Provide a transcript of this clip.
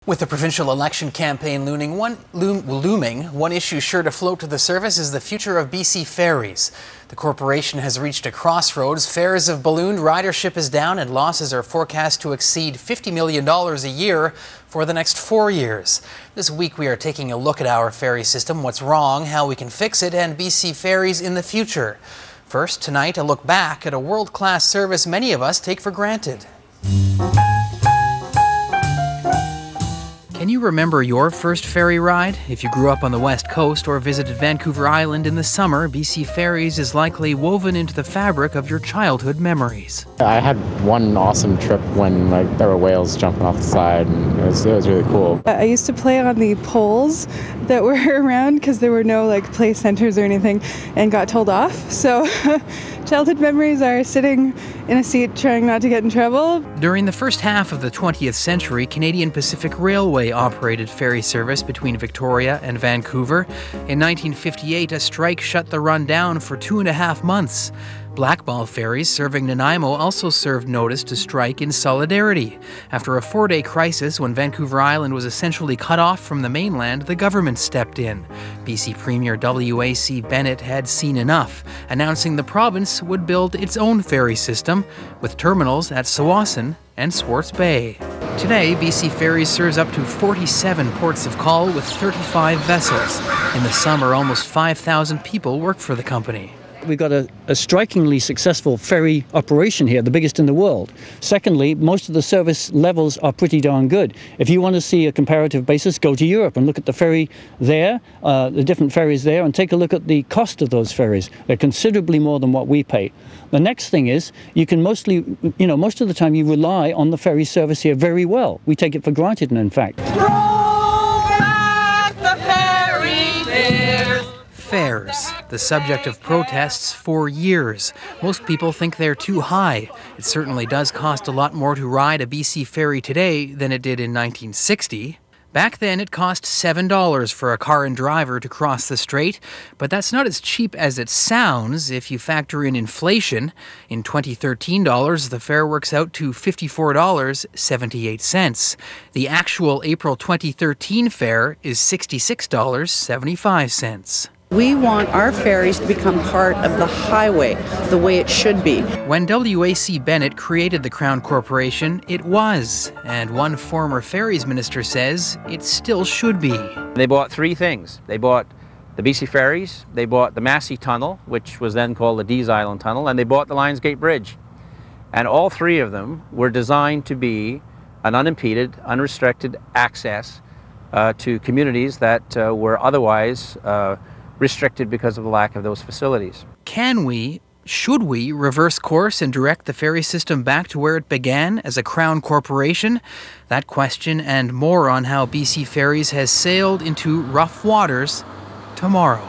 With the provincial election campaign looming, one issue sure to float to the surface is the future of BC Ferries. The corporation has reached a crossroads. Fares have ballooned, ridership is down, and losses are forecast to exceed $50 million a year for the next 4 years. This week we are taking a look at our ferry system, what's wrong, how we can fix it, and BC Ferries in the future. First, tonight, a look back at a world-class service many of us take for granted. Can you remember your first ferry ride? If you grew up on the West Coast or visited Vancouver Island in the summer, BC Ferries is likely woven into the fabric of your childhood memories. I had one awesome trip when there were whales jumping off the side, and it was really cool. I used to play on the poles that were around because there were no play centers or anything, and got told off. So childhood memories are sitting in a seat trying not to get in trouble. During the first half of the 20th century, Canadian Pacific Railway operated ferry service between Victoria and Vancouver. In 1958, a strike shut the run down for 2.5 months. Blackball ferries serving Nanaimo also served notice to strike in solidarity. After a 4-day crisis when Vancouver Island was essentially cut off from the mainland, the government stepped in. BC Premier W.A.C. Bennett had seen enough, announcing the province would build its own ferry system with terminals at Tsawwassen and Swartz Bay. Today, BC Ferries serves up to 47 ports of call with 35 vessels. In the summer, almost 5,000 people work for the company. We've got a strikingly successful ferry operation here, the biggest in the world. Secondly, most of the service levels are pretty darn good. If you want to see a comparative basis, go to Europe and look at the ferry there, the different ferries there, and take a look at the cost of those ferries. They're considerably more than what we pay. The next thing is, you can most of the time you rely on the ferry service here very well. We take it for granted, in fact. Fares, the subject of protests for years. Most people think they're too high. It certainly does cost a lot more to ride a BC ferry today than it did in 1960. Back then, it cost $7 for a car and driver to cross the strait, but that's not as cheap as it sounds if you factor in inflation. In 2013 dollars, the fare works out to $54.78. The actual April 2013 fare is $66.75. We want our ferries to become part of the highway, the way it should be. When W.A.C. Bennett created the Crown Corporation, it was. And one former ferries minister says it still should be. They bought 3 things. They bought the BC Ferries, they bought the Massey Tunnel, which was then called the Dease Island Tunnel, and they bought the Lions Gate Bridge. And all 3 of them were designed to be an unimpeded, unrestricted access to communities that were otherwise restricted because of the lack of those facilities. Should we reverse course and direct the ferry system back to where it began as a Crown Corporation? That question and more on how BC Ferries has sailed into rough waters tomorrow.